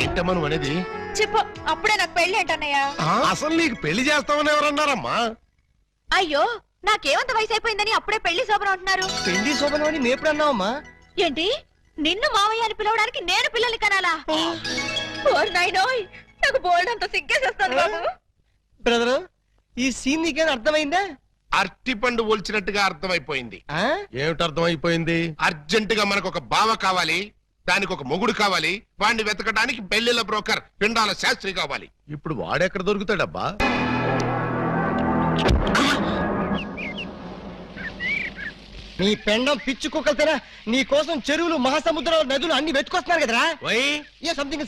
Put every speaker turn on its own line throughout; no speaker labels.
ఏంటమ్మా నువ్వు అనేది?
చెప్పు, అప్పుడే నాకు పెళ్లి ఏంటన్నయ్య?
అసలు నీకు పెళ్లి చేస్తామని ఎవరన్నారమ్మా?
అయ్యో, నాకేమంత వయసు అయిపోయిందని అప్పుడే పెళ్లి శోభనం అంటున్నారు.
పెళ్లి శోభనం అని మేప్పుడు అన్నావమ్మా?
ఏంటి, నిన్ను మావయ్య అని పిలవడానికి నేను పిల్లల్ని కనాలా? ఓర్ నాయనోయ్, నాకు బోల్డంత సిగ్గేసేస్తాను బాబు.
బ్రదరు, ఈ సీన్ నీకేం అర్థమైందా?
అరటి పండు ఒలిచినట్టుగా అర్థమైపోయింది.
ఏమిటి అర్థమైపోయింది?
అర్జెంట్ గా మనకు ఒక బావ కావాలి, దానికి ఒక మొగుడు కావాలి, వాడిని వెతకడానికి పెళ్లిళ్ళ బ్రోకర్ పిండాల శాస్త్రి కావాలి.
ఇప్పుడు వాడెక్కడ దొరుకుతాడబ్బా?
నీ పెండం పిచ్చి కుక్కలతేనా నీ కోసం చెరువులు, మహాసముద్రం, నదులు అన్ని వెతుకొస్తున్నారు కదరా? సంథింగ్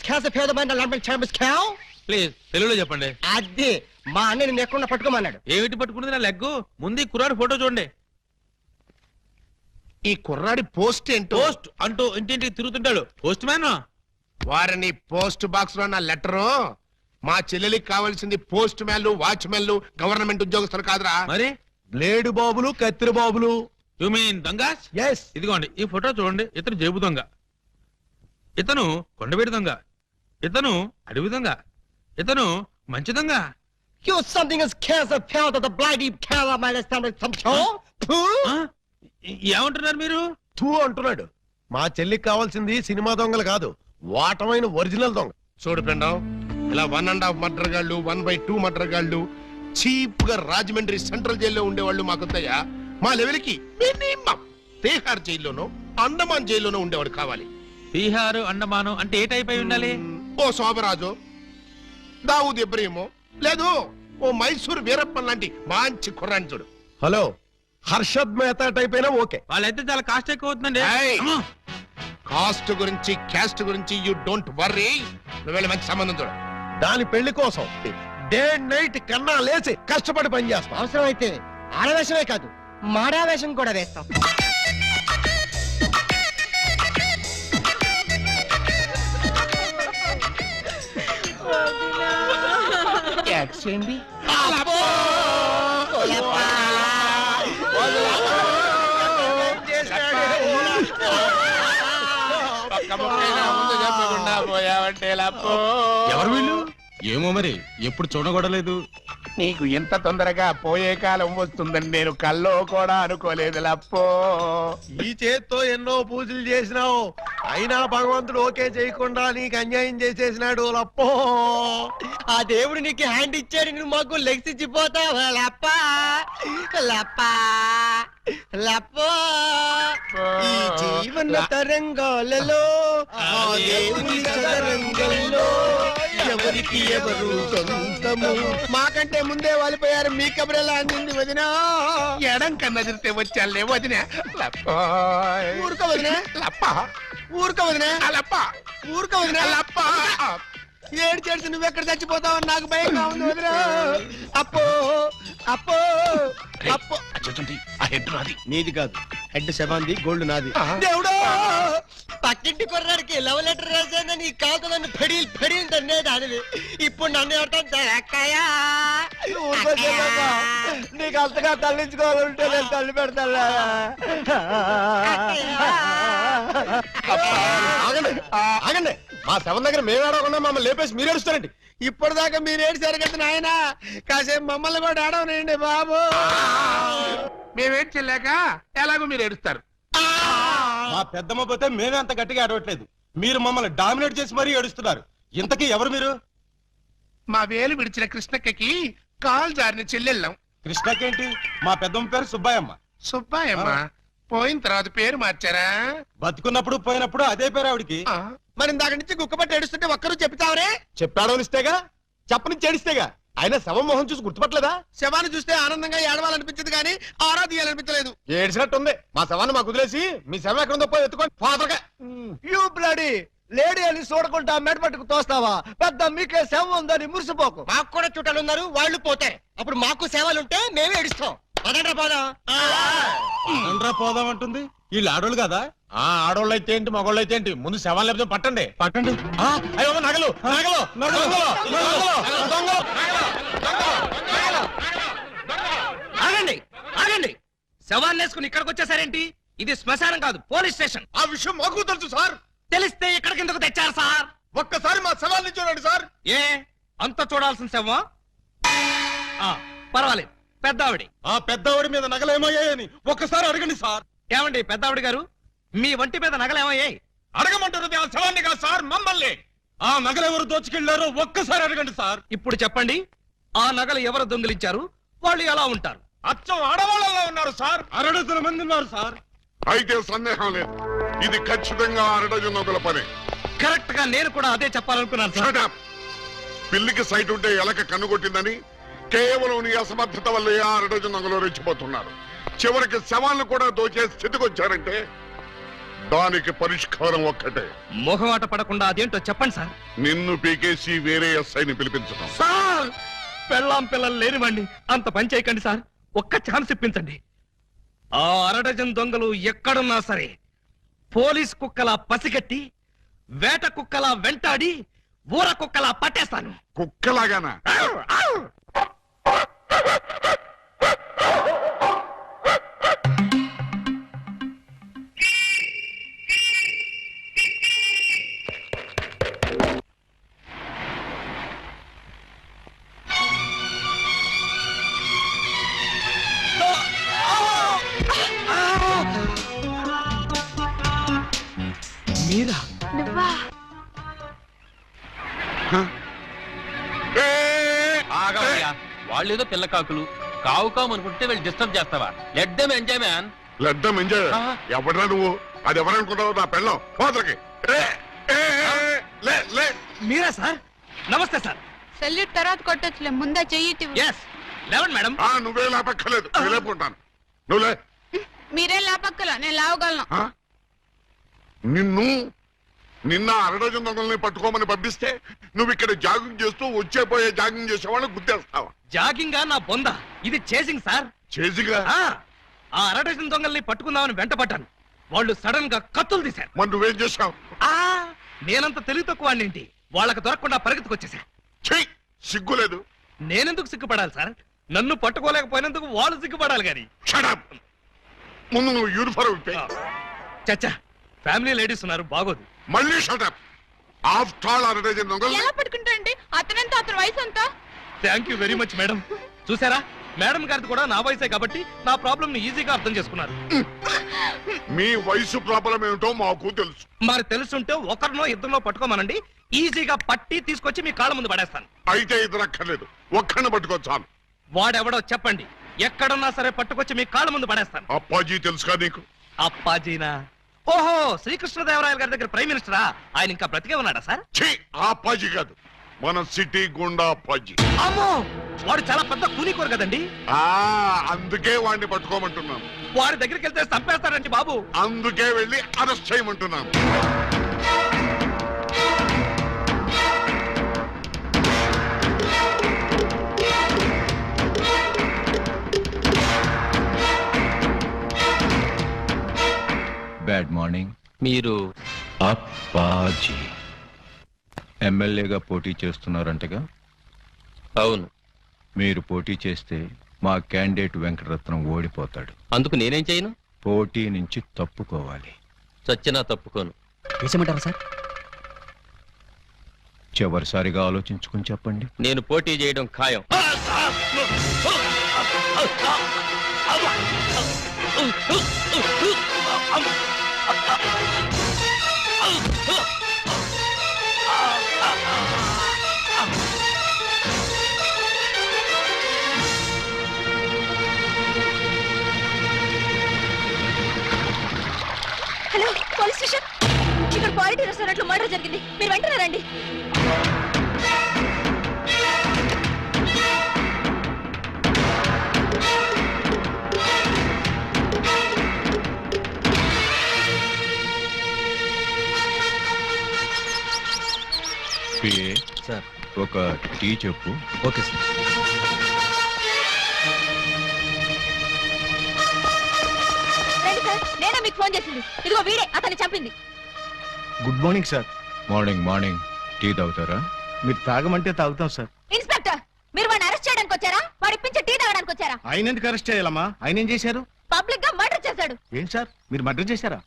ప్లీజ్ తెలుగులో చెప్పండి.
అదే మా అన్నయ్య నిన్ను ఎక్కడ పట్టుకోమన్నాడు.
ఏమిటి పట్టుకున్నది నా లెగ్గు? ముందు కుర్రాడు ఫోటో చూడండి.
ఈ కుర్రాడి పోస్ట్ ఏంటో?
పోస్ట్ అంటూ ఇంటింటికి తిరుగుతుంటాడు. Post man.
వారిని పోస్ట్ బాక్స్ లో నా లెటరు. మా చెల్లెలికి కావాల్సింది పోస్ట్ మ్యాన్లు, వాచ్మెన్లు, గవర్నమెంట్ ఉద్యోగస్తులు కాదురా.
మరి
బ్లేడు బాబులు, కత్తిరి బాబులు.
యు మీన్ దొంగ?
ఎస్.
ఇదిగోండి ఈ ఫోటో చూడండి. ఇతను జేబు దొంగ, ఇతను కొండవీడి దొంగ, ఇతను అడవి దొంగ, ఇతను మంచి దొంగ. ఏమంటున్నారు మీరు?
తూ అంటున్నాడు. మా చెల్లికి కావాల్సింది సినిమా దొంగలు కాదు, వాటమైన ఒరిజినల్ దొంగ.
చూడు పిండం, ఇలా 1.5 మర్డర్ గాళ్ళు, 1/2 మర్డర్ గాళ్ళు, చీప్ గా రాజమండ్రి సెంట్రల్ జైల్లో ఉండేవాళ్ళు మాకొద్దయ్యా. మా లెవెల్కి మినిమం తీహార్ జైల్లోనో, అండమాన్ జైల్లోనో ఉండేవాడు కావాలి.
బీహారు, అండమాను అంటే ఏ టైప్ అయి ఉండాలి?
ఓ శోభరాజు, దావూద్ ఇబ్రహీమో, లేదు ఓ మైసూర్ వీరప్పన్ లాంటి మంచి కుర్రాన్ని చూడు.
హలో, హర్షద్ మెహతా టైప్ అయినా ఓకే.
వాళ్ళైతే చాలా కాస్ట్ ఎక్కువ అవుతుందండి.
కాస్ట్ గురించి, క్యాస్ట్ గురించి యూ డోంట్ వర్రీ. నువ్వు వెళ్ళి మంచి సంబంధం చూడు.
దాని పెళ్లి కోసం డే నైట్ కన్నా లేచి కష్టపడి పని చేస్తాం.
అవసరం అయితే ఆడవేషమే కాదు, మాడావేషం కూడా వేస్తాం.
ఎవరు వీళ్ళు? ఏమో మరి, ఎప్పుడు చూడగొడలేదు.
నీకు ఇంత తొందరగా పోయే కాలం వస్తుందని నేను కల్లో కూడా అనుకోలేదు లప్పో.
ఈ చేత్తో ఎన్నో పూజలు చేసినావు, అయినా భగవంతుడు ఓకే చేయకుండా నీకు అన్యాయం చేసేసినాడు లప్పో.
ఆ దేవుడు నీకు హ్యాండ్ ఇచ్చాడు, నువ్వు మాకు లెగ్స్ ఇచ్చిపోతావా? లప్పా లప్పా లప్పో. ఈ జీవన తరంగాలలో ఆ దేవుని చదరంగంలో ఎవరికి ఎవరు సొంతము.
మాకంటే ముందే వాలిపోయారు, మీ కబురెలా అందింది వదిన? ఎడం కన్నా తిరితే వచ్చాలే వదిన.
ఊరుక వదిన,
లప్ప,
ఊరుక వదిన,
లప్ప,
ఊరుక వదిన.
లప్ప.
ఏడ్చేసి నువ్వెక్కడ చచ్చిపోతావు నాకు భయంగా ఉంది వదిన. అప్పో అప్పో అప్పో.
ఆ హెడ్ నాది.
నీది కాదు, హెడ్ శవాంది, గోల్డ్ నాది. దేవుడు, పక్కింటి కుర్రాడికి లవ్ లెటర్ రాశానని నీ కాదు నన్ను ఫెడీలు ఫెడీలు తన్నేది అనివి. ఇప్పుడు నన్ను ఎవరితో నీకు అంతగా తల్లించుకోవాలంటే నేను తల్లి పెడతా.
ఆగండి, మా శవం దగ్గర మేము ఏడవకుండా మమ్మల్ని లేపేసి మీరు ఏడుస్తారండి.
ఇప్పటిదాకా మీరు ఏడ్చారు కదా నాయన, కాసేపు మమ్మల్ని కూడా ఆడవనండి బాబు.
మేమేం చెల్లాక ఎలాగో మీరు ఏడుస్తారు.
మా పెద్దమ్మ పోతే మేమే అంత గట్టిగా ఆడవట్లేదు, మీరు మమ్మల్ని డామినేట్ చేసి మరీ ఏడుస్తున్నారు. ఇంతకీ ఎవరు మీరు?
మా వేలు విడిచిన కృష్ణక్కకి కాల్ జారిన చెల్లెళ్ళం.
కృష్ణకేంటి? మా పెద్దమ్మ పేరు సుబ్బాయమ్మ.
సుబ్బాయమ్మ పోయిన తర్వాత పేరు మార్చారా?
బతుకున్నప్పుడు పోయినప్పుడు అదే పేరు ఆవిడికి.
మరి ఇందాక నుంచి గుక్కపట్టి ఏడుస్తుంటే ఒక్కరు చెప్తావరే?
చెప్పాడో ఇస్తేగా, చెప్పని చేడిస్తేగా. ఆయన శవం మొహం చూసి గుర్తుపట్టలేదా?
శవాన్ని చూస్తే ఆనందంగా ఏడవాలనిపించదు కానీ ఆరా తీయాలనిపించలేదు.
ఏడ్చినట్టుంది. మా శవాన్ని మాకు వదిలేసి మీ శవం ఎక్కడుందో పోయి ఎత్తుకోండి ఫాదర్గా.
యూ బ్లడీ లేడీ అని చూడకుండా మెడపట్టుకు తోస్తావా? పెద్ద మీకే సేవ ఉందని మురిసిపోకు. మాకు కూడా చుట్టాలు ఉన్నారు, వాళ్ళు పోతారు. అప్పుడు మాకు సేవలుంటే మేమే ఏడుస్తాం. పదండ్రా
పోదాం అంటుంది. వీళ్ళు ఆడోళ్ళు కదా?
ఆడోళ్ళు అయితే ఏంటి, మగోళ్ళు అయితే ఏంటి, ముందు శవాన్ని లేకపోతే పట్టండి.
పట్టండి.
అయ్యో నగలు నగలు
ఆగండి ఆగండి, శవాన్ని వేసుకుని ఇక్కడికి వచ్చేసారేంటి? ఇది శ్మశానం కాదు, పోలీస్ స్టేషన్.
ఆ విషయం మాకు తెలుసు సార్.
తెలిస్తే ఇక్కడికి ఎందుకు తెచ్చారు సార్?
ఒక్కసారి మా
ఏ అంత చూడాల్సిన శవం పర్వాలేదు పెద్దావిడి.
ఆ పెద్దవాడి మీద నగలేమయ్యాయని ఒక్కసారి అడగండి సార్.
ఏమండి పెద్దావిడి గారు, మీ వంటి మీద నగలేమయ్యాయి?
అడగమంటారు ఆ శవాన్ని కాదు సార్, మమ్మల్ని. ఆ నగలెవరు దోచుకెళ్లారో ఒక్కసారి అడగండి సార్.
ఇప్పుడు చెప్పండి, ఆ నగలు ఎవరు దొంగిలించారు, వాళ్ళు ఎలా ఉంటారు?
అచ్చం ఆడవాళ్ళలో ఉన్నారు సార్. 6 మంది ఉన్నారు సార్.
అయితే సందేహం లేదు, ఇది ఖచ్చితంగా 6 నొగల పని.
కరెక్ట్ గా నేను కూడా అదే చెప్పాలనుకున్నాను సార్.
Shut up! పిల్లికి సైట్ ఉంటే ఎలక కన్నుకొట్టిందని కేవలం నీ అసమర్థత వల్ల 6 నొగలు రెచ్చిపోతున్నారు. చివరికి శవాలను కూడా దోచే స్థితికి వచ్చారంటే దానికి పరిష్కారం ఒక్కటే.
మొహమాట పడకుండా అదేంటో చెప్పండి సార్.
నిన్ను పీకేసి వేరే ఎస్ఐని పిలిపించడం.
సార్ పెళ్ళాం పిల్లలు లేనివ్వండి, అంత పని చేయకండి సార్. ఒక్క ఛాన్స్ ఇప్పించండి. ఆ 6 దొంగలు ఎక్కడున్నా సరే పోలీస్ కుక్కలా పసిగట్టి, వేట కుక్కలా వెంటాడి, ఊర కుక్కలా పట్టేస్తాను.
కుక్కలాగానా?
మీరా?
నువ్వా?
వాళ్ళేదో పిల్ల కాకులు కావు కావు అనుకుంటే వీళ్ళు డిస్టర్బ్ చేస్తావా? Let them enjoy man.
లడ్డం ఎంజాయ్. ఎవడరా నువ్వు? అది ఎవరనుకుంటావు? నా పెళ్ళం పోతలకి.
మీరా సార్? నమస్తే సార్.
సెల్యూట్ తర్వాత కొట్టొచ్చులే, ముందా చెయ్యి.
ఎస్ లేవండి మేడం.
నువ్వే లేపక్కర్లేదు, నేను లేపుకుంటాను. నువ్వులే.
మీరేం లాపక్కల, నేను లావగలను.
నిన్న 6 దొంగల్ని పట్టుకోమని పంపిస్తే నువ్వు ఇక్కడ జాగింగ్ చేస్తూ వచ్చేపోయే జాగింగ్ చేసేవాళ్ళు గుర్తేస్తావా?
జాగింగా నా బొంద, ఇది చేసింగ్ సార్.
చేసిగా
ఆ 6 దొంగల్ని పట్టుకుందామని వెంటపడ్డాను. వాళ్ళు సడన్ గా కత్తులు తీశారు.
మరి నువ్వేం చేశావు?
నేనంత తెలివి తక్కువ ఏంటి, వాళ్ళకి దొరకకుండా పరిగెత్తుకొచ్చేసా.
చెయ్యి, సిగ్గులేదు.
నేనెందుకు సిగ్గుపడాలి సార్? నన్ను పట్టుకోలేకపోయినందుకు వాళ్ళు సిగ్గుపడాలి గాని.
Shut up! ముందు నువ్వు యూనిఫారం ఇప్పే.
చచ్చా, ఫ్యామిలీ లేడీస్ ఉన్నారు, బాగోదు.
మళ్ళీ షటప్. ఆఫ్టర్ ఆల్ 6 దొంగలు.
ఎలా పట్టుకుంటారండి? అతనంత అతని వయసు అంతా.
Thank you very much madam. చూసారా, మేడం గారిది కూడా నా వయసే కాబట్టి నా ప్రాబ్లం ని ఈజీగా అర్థం చేసుకున్నారు.
మీ వయసు ప్రాబ్లం ఏమిటో మాకు తెలుసు.
మరి తెలుసుంటే ఒకరినో ఇద్దరినో పట్టుకోమనండి, ఈజీగా పట్టి తీసుకొచ్చి మీ కాళ్ళ ముందు పడేస్తాను.
అయితే ఇద్దరు అక్కర్లేదు, ఒక్కడిని పట్టుకొచ్చాను.
వాడెవడో చెప్పండి, ఎక్కడున్నా సరే పట్టుకొచ్చి మీ కాళ్ళ ముందు పడేస్తాను.
అప్పాజీ తెలుసుగా నీకు?
అప్పాజీనా? ఓహో, శ్రీకృష్ణదేవరాయల గారి దగ్గర ప్రైమ్ మినిస్టరా? ఆయన ఇంకా బ్రతికే ఉన్నాడా సార్?
ఛీ, ఆ అప్పాజీ కాదు, మన సిటీ గుండా అప్పాజీ.
అమ్మో, వాడు చాలా పెద్ద కూనికోరు కదండి.
అందుకే వాడిని పట్టుకోమంటున్నాను.
వాడి దగ్గరికి వెళ్తే చంపేస్తాడండి బాబు.
అందుకే వెళ్ళి అరెస్ట్ చేయమంటున్నాను.
Bad morning.
మీరు
అప్పాజీ ఎమ్మెల్యేగా పోటీ చేస్తున్నారంటగా?
అవును.
మీరు పోటీ చేస్తే మా క్యాండిడేట్ వెంకటరత్నం ఓడిపోతాడు.
అందుకు నేనేం చేయను?
పోటీ నుంచి తప్పుకోవాలి.
చచ్చినా తప్పుకోను.
వేసేమంటారా సార్?
చివరిసారిగా ఆలోచించుకుని చెప్పండి.
నేను పోటీ చేయడం ఖాయం.
Hello, police station. ఇక్కడ క్వాలిటీ రెస్టారెంట్ లో మర్డర్ జరిగింది, మీరు వెంటనే రండి.
సార్, ఒక టీ చెప్పు.
Okay sir.
రండి సార్, నేనే మీకు ఫోన్ చేసింది. ఇదిగో వీడే అతన్ని చంపింది.
Good morning sir.
Morning morning. Tea తాగుతారా?
మీరు తాగమంటే తాగుతాం సార్.
ఇన్స్పెక్టర్, మీరు వాడిని అరెస్ట్ చేయడానికి వచ్చారా, వాడి ఇప్పించే టీ తాగడానికి వచ్చారా?
ఆయన ఎందుకు అరెస్ట్ చేయాలమ్మా? ఆయన ఏం చేశారు?
పబ్లిక్ గా మర్డర్ చేశాడు.
ఏం సార్, మీరు మర్డర్ చేశారా?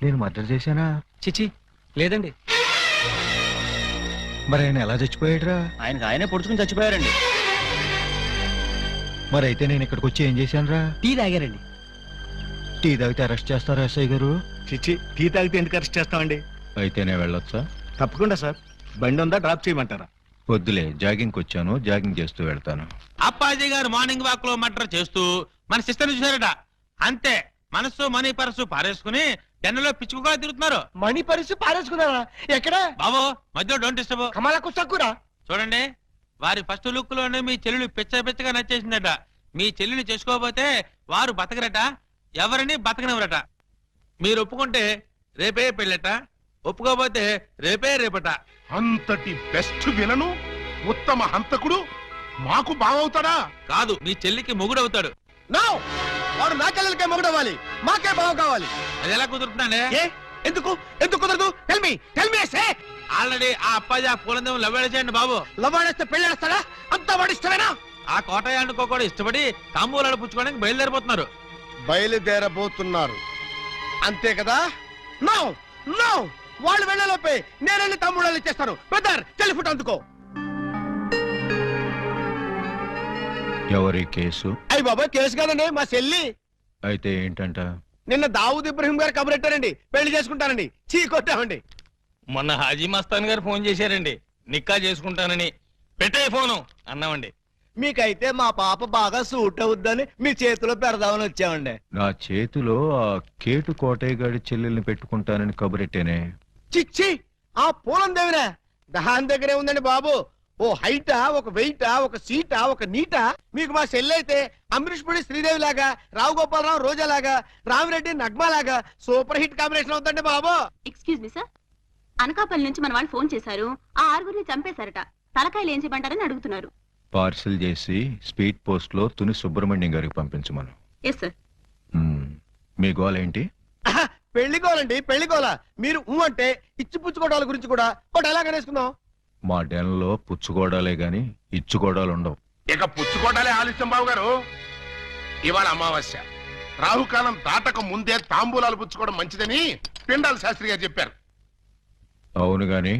నేను మర్డర్ చేశానా?
చిచి లేదండి.
మరి ఆయన ఎలా చచ్చిపోయాడురా?
ఆయనకు ఆయనే పొడుచుకుని చచ్చిపోయారండి.
మరి అయితే నేను ఇక్కడికి వచ్చి ఏం చేశానురా?
టీ తాగారండి.
టీ తాగితే అరెస్ట్ చేస్తారా ఎస్ఐ గారు?
చిచ్చి, టీ తాగితే ఎందుకు అరెస్ట్ చేస్తామండి?
అయితే నేను వెళ్ళొచ్చా?
తప్పకుండా సార్. బండి ఉందా, డ్రాప్ చేయమంటారా?
వద్దులే, జాగింగ్కి వచ్చాను, జాగింగ్ చేస్తూ వెళ్తాను.
అప్పాజీ గారు మార్నింగ్ వాక్ లో మటర్ చేస్తూ మన సిస్టర్ చూసారట. అంతే, మనసు మనీ పరసు పారేసుకుని జనంలో పిచ్చుకుగా తిరుగుతున్నారు.
మణి పరిస్థితి పారేసుకున్నారా? ఎక్కడ
బాబు మధ్యలో డోంట్ డిస్టర్బ్.
కమలకు సక్కురా.
చూడండి, వారి ఫస్ట్ లుక్ లోనే మీ చెల్లెలు పిచ్చగా నచ్చేసిందట. మీ చెల్లిని చేసుకోకపోతే వారు బతకరట, ఎవరిని బతకనివ్వరట. మీరు ఒప్పుకుంటే రేపే పెళ్ళట, ఒప్పుకోకపోతే రేపట.
అంతటి బెస్ట్ విలను ఉత్తమ హంతకుడు మాకు బావవుతాడా?
కాదు, మీ చెల్లికి మొగుడవుతాడు.
వాడు నా చెల్లెలకే మొగుడవ్వాలి, మాకే బావ కావాలి.
అది ఎలా కుదురుతుందండి?
ఎందుకు ఎందుకు కుదరదు? టెల్ మీ సే.
ఆల్రెడీ ఆ అప్పాజీ ఆ పూలందేమో లవ్వేళ చేయండి బాబు.
లవ్వాడేస్తే పెళ్ళేస్తాడా? అంతా వాడు ఇష్టమేనా?
ఆ కోటయానుకో కూడా ఇష్టపడి తాంబూలాలు పుచ్చుకోవడానికి బయలుదేరిపోతున్నారు.
బయలుదేరబోతున్నారు అంతే కదా? నో నో, వాళ్ళు వెళ్ళలోపే నేను వెళ్ళి తమ్ముళ్ళు ఇచ్చేస్తాను. బ్రదర్, టెలిఫోన్ అందుకో.
ఎవరి కేసు?
అయ్యి బాబా, కేసు కాదండి, మా చెల్లి.
అయితే ఏంటంట?
నిన్న దావూద్ ఇబ్రహీం గారు కబురెట్టారండి, పెళ్లి చేసుకుంటానండి. చీ కొట్టామండి.
మొన్న హాజీ మస్తాన్ గారు ఫోన్ చేశారండి, నిక్కా చేసుకుంటానని. పెట్టే ఫోను అన్నామండి.
మీకైతే మా పాప బాగా సూట్ అవుద్దని మీ చేతిలో పెడదామని వచ్చామండి.
నా చేతిలో ఆ కేటు కోటయ్య గారి చెల్లెల్ని పెట్టుకుంటానని కబురెట్టేనే.
చిచ్చి, ఆ పూలం దేవినా దాని దగ్గరే ఉందండి బాబు. ఓ హైటా, ఒక వెయిటా, ఒక సీటా, ఒక నీటా. మీకు మా చెల్లి అయితే అమరీష్ పుడి శ్రీదేవి లాగా, రావు గోపాలరావు రోజా లాగా, రామిరెడ్డి నగ్మా లాగా సూపర్ హిట్ కాంబినేషన్ అవుతుందండి బాబు.
ఎక్స్క్యూజ్ మీ సార్, అనకాపల్లి నుంచి మన వాళ్ళు ఫోన్ చేశారు. ఆ ఆరుగురిని చంపేశారట. తలకాయలు ఏం చేయమంటారని అడుగుతున్నారు.
పార్సిల్ చేసి స్పీడ్ పోస్ట్ లో తుని సుబ్రహ్మణ్యం గారికి పంపించమను.
Yes sir.
మీ గోల్ ఏంటి?
పెళ్లికోవాలండి, పెళ్లికోవాల. మీరు అంటే ఇచ్చి పుచ్చుకోవడాల గురించి కూడా ఒక డైలాగ్ అనేసుకుందాం.
మా డెన్లో పుచ్చుకోవడాలే గాని ఇచ్చుకోవడాలు ఉండవు.
ఇక పుచ్చుకోవడాలే ఆలస్యం బాబు గారు. ఇవాళ అమావాస్య, రాహుకాలం దాటక ముందే తాంబూలాలు పుచ్చుకోవడం మంచిదని పిండాల శాస్త్రి గారు చెప్పారు.
అవును గాని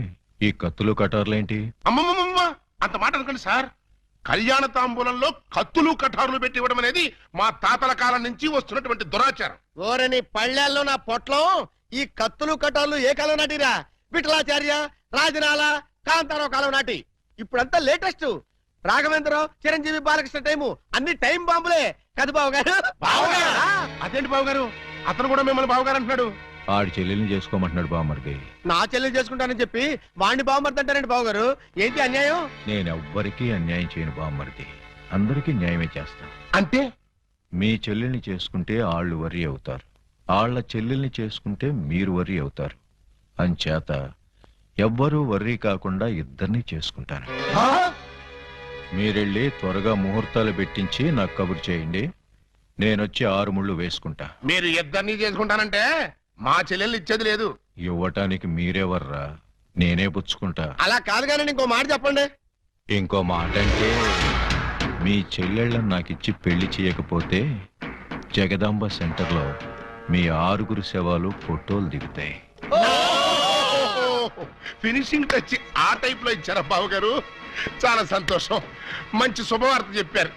ఈ కత్తులు కటార్లేంటి?
అమ్మమ్మమ్మ, అంత మాట అనుకోండి సార్. కళ్యాణ తాంబూలంలో కత్తులు కఠారులు పెట్టి ఇవ్వడం అనేది మా తాతల కాలం నుంచి వస్తున్నటువంటి దురాచారం.
ఓరని పళ్ళెల్లో నా పొట్లో ఈ కత్తులు కటాలు ఏ కాలం నాటిరా? విఠలాచార్య, రాజనాల, కాంతారావు కాలం నాటి. ఇప్పుడంతా లేటెస్ట్. రాఘవేంద్రరావు, చిరంజీవి, బాలకృష్ణ టైము అన్ని టైం బాంబులే కదా బాబు గారు.
అదేంటి బాబు గారు, అతను కూడా మిమ్మల్ని బాబు గారు అంటున్నాడు.
ఆడి చెల్లెల్ని చేసుకోమంటున్నాడు బామ్మర్ది.
నా చెల్లి చేసుకుంటానని చెప్పి వాణ్ణి బాగుమర్ది అంటారండి బాబు గారు. ఏంటి అన్యాయం?
నేనెవ్వరికీ అన్యాయం చేయను బామ్మర్ది, అందరికీ న్యాయమే చేస్తాను.
అంటే
మీ చెల్లెల్ని చేసుకుంటే ఆళ్ళు వర్రీ అవుతారు, ఆళ్ల చెల్లెల్ని చేసుకుంటే మీరు వర్రీ అవుతారు. అంచేత ఎవ్వరూ వర్రీ కాకుండా ఇద్దరిని చేసుకుంటాను. మీరెళ్ళి త్వరగా ముహూర్తాలు పెట్టించి నాకు కబురు చేయండి, నేనొచ్చి 6 ముళ్ళు వేసుకుంటా.
మీరు ఇద్దరిని చేసుకుంటానంటే మా చెల్లెల్ని ఇచ్చేది లేదు.
ఇవ్వటానికి మీరెవర్రా, నేనే పుచ్చుకుంటా.
అలా కాదు కానీ ఇంకో మాట చెప్పండి.
ఇంకో మాట అంటే మీ చెల్లెళ్ళని నాకిచ్చి పెళ్లి చేయకపోతే జగదాంబ సెంటర్లో మీ 6 శవాలు ఫోటోలు దిగుతాయి.
ఫినిషింగ్ టచ్ ఆ టైప్ లో ఇచ్చారా బాబు గారు? చాలా సంతోషం, మంచి శుభవార్త చెప్పారు.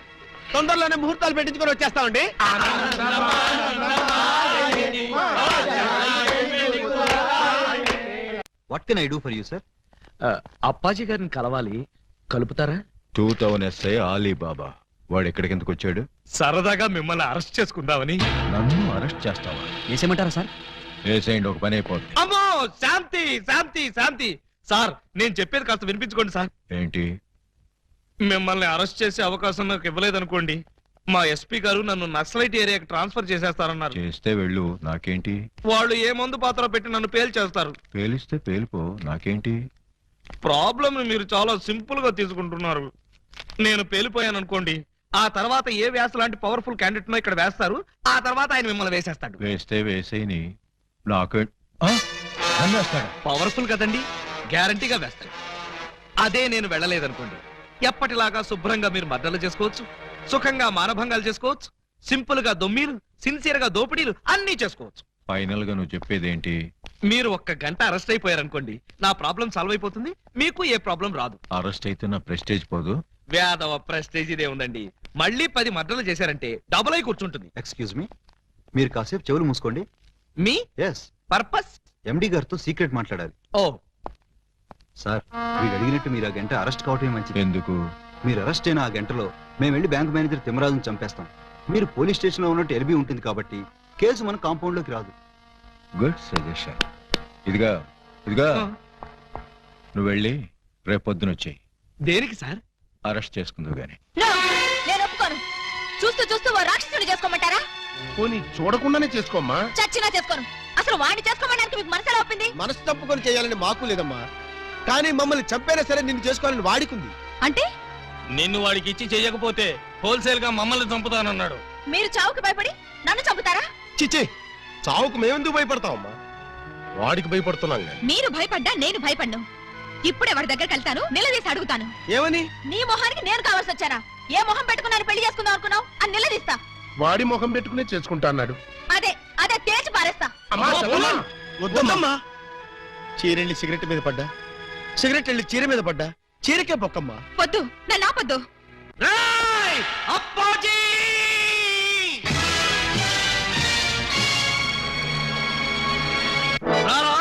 తొందరలోనే ముహూర్తాలు పెట్టించుకొని వచ్చేస్తామండి.
What can I do for you sir?
Appaji గారిని కలవాలి, కలుపుతారా?
2000 ఎస్ఐ ఆలీబాబా వాడు ఎక్కడికెందుకు వచ్చాడు?
సరదాగా మిమ్మల్ని అరెస్ట్ చేసుకుందామని.
నన్ను అరెస్ట్ చేస్తావా?
వేసేయమంటారా సార్?
వేసేయండి, ఒక పని అయిపోద్ది.
అమ్మో, శాంతి శాంతి శాంతి. సార్, నేను చెప్పేది కాస్త వినిపించుకోండి సార్.
ఏంటి?
మిమ్మల్ని అరెస్ట్ చేసే అవకాశం నాకు ఇవ్వలేదనుకోండి, మా ఎస్పీ గారు నన్ను నక్సలైట్ ఏరియాకి ట్రాన్స్ఫర్ చేసేస్తారన్నారు.
చేస్తే వెళ్ళు, నాకేంటి?
వాళ్ళు ఏ మందు పాత్ర పెట్టి నన్ను పేల్చేస్తారు.
పేలిస్తే పేలిపో, నాకేంటి?
ప్రాబ్లం మీరు చాలా సింపుల్ గా తీసుకుంటున్నారు. నేను పేలిపోయాను అనుకోండి, ఆ తర్వాత ఏ వ్యాస లాంటి పవర్ఫుల్ క్యాండిడేట్ నో ఇక్కడ వేస్తారు, ఆ తర్వాత ఆయన మిమ్మల్ని వేసేస్తాడు.
వేస్తే వేసేయని, నాకు వేస్తాడు.
పవర్ఫుల్ కదండి, గ్యారంటీగా వేస్తాడు. అదే నేను వెళ్ళలేదనుకోండి, ఎప్పటిలాగా శుభ్రంగా మీరు మర్డర్లు చేసుకోవచ్చు, సుఖంగా మానభంగాలు చేసుకోవచ్చు, సింపుల్ గా దొమ్మీలు, సిన్సియర్ గా దోపిడీలు అన్ని చేసుకోవచ్చు.
ఫైనల్ గా నువ్వు చెప్పేదేంటి?
మీరు ఒక్క గంట అరెస్ట్ అయిపోయారనుకోండి, నా ప్రాబ్లం సాల్వ్ అయిపోతుంది, మీకు ఏ ప్రాబ్లం రాదు.
అరెస్ట్ అయితే నా ప్రెస్టేజ్ పోదు.
వేదవ ప్రెస్టేజ్ ఇదే ఉందండి. మళ్ళీ 10 మర్డర్లు చేశారంటే డబుల్ అయి కూర్చుంటుంది.
ఎక్స్క్యూజ్ మీ, మీరు కాసేపు చెవులు మూసుకోండి.
Me
yes,
purpose?
ఎండి గారితో సీక్రెట్ మాట్లాడాలి.
ఓ
సార్, మీరు అడిగినట్టు మీరు ఆ గంట అరెస్ట్ కావటమే మంచిది.
ఎందుకు?
మీరు అరెస్ట్ అయిన ఆ గంటలో మేము వెళ్ళి బ్యాంక్ మేనేజర్ తిమ్మరాజును చంపేస్తాం. మీరు పోలీస్ స్టేషన్ లో ఉన్నట్టు ఎల్బీ ఉంటుంది కాబట్టి కేసు మన కాంపౌండ్ లోకి రాదు.
Good suggestion. ఇదిగా నువ్వు వెళ్ళి రేపొద్దున వచ్చేయి.
దేనికి సార్?
అరెస్ట్ చేసుకుందువు గాని.
No, నేను ఒప్పుకోను. చూస్తూ చూస్తూ ఓ రాక్షసుని చేసుకోమంటారా?
పోనీ చూడకుండానే చేసుకోమ్మా.
చచ్చినా చేసుకోను. అసలు వాడిని చేసుకోమడానికి మీకు మనసులో ఒప్పింది?
మనసు తప్పుకొని చేయాలని మాకు లేదమ్మా, కానీ మమ్మల్ని చంపైనా సరే నిన్ను చేసుకోవాలని వాడికుంది.
అంటే
నిన్ను వాడికి ఇచ్చి చేయకపోతే హోల్సేల్ గా మమ్మల్ని చంపుతానన్నాడు.
మీరు చావుకి భయపడి నన్ను చంపుతారా?
చిచ్చి, చావుకు మేమెందుకు భయపడతావమ్మా? వాడికి భయపడుతున్నాం కానీ.
మీరు భయపడ్డా నేను భయపడ్ను. ఇప్పుడే వాడి దగ్గరికి వెళ్తాను, నిలదీసి అడుగుతాను.
ఏమని?
నీ మొహానికి నేను కావాల్సి వచ్చానా? ఏ మొహం పెట్టుకున్నాను పెళ్లి చేసుకుందాం అనుకున్నావు అని నిలదీస్తా.
వాడి ముఖం పెట్టుకునే చేసుకుంటా అన్నాడు.
అదే అదే తేల్చి పారేస్తా.
వద్దమ్మా. చీరెళ్ళి సిగరెట్ మీద పడ్డా, సిగరెట్ వెళ్ళి చీర మీద పడ్డా, చీరకే పొక్కమ్మా.
వద్దు, నన్ను ఆపొద్దు.
అప్పాజీ! రారా,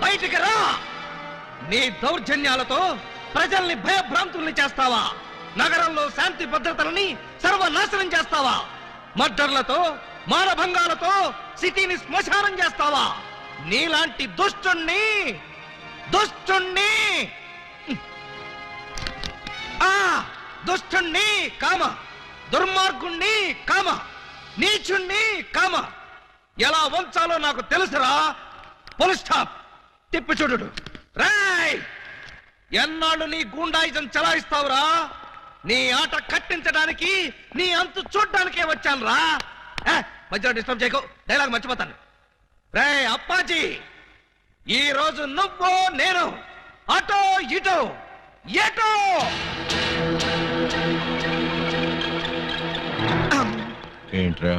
బయటికి రా. నీ దౌర్జన్యాలతో ప్రజల్ని భయభ్రాంతుల్ని చేస్తావా? నగరంలో శాంతి భద్రతలని సర్వనాశనం చేస్తావా? మర్డర్లతో మానభంగాలతో సిటీని శ్మశానం చేస్తావా? నీలాంటి దుష్టుణ్ణి దుష్టుణ్ణి కామ, దుర్మార్గుణ్ణి కామ, నీచుణ్ణి కామ ఎలా వంచాలో నాకు తెలుసురా. Full stop. తిప్పి చూడు. రాయ్, ఎన్నాళ్ళు నీ గూండాయిజం చలాయిస్తావురా? నీ ఆట కట్టించడానికి, నీ అంతు చూడ్డానికే వచ్చాను రా. మధ్యలో డిస్టర్బ్ చేయకు, డైలాగ్ మర్చిపోతాను. రే అప్పాజీ, ఈ రోజు నువ్వు నేను అటో ఇటో ఎటో.
ఏంట్రా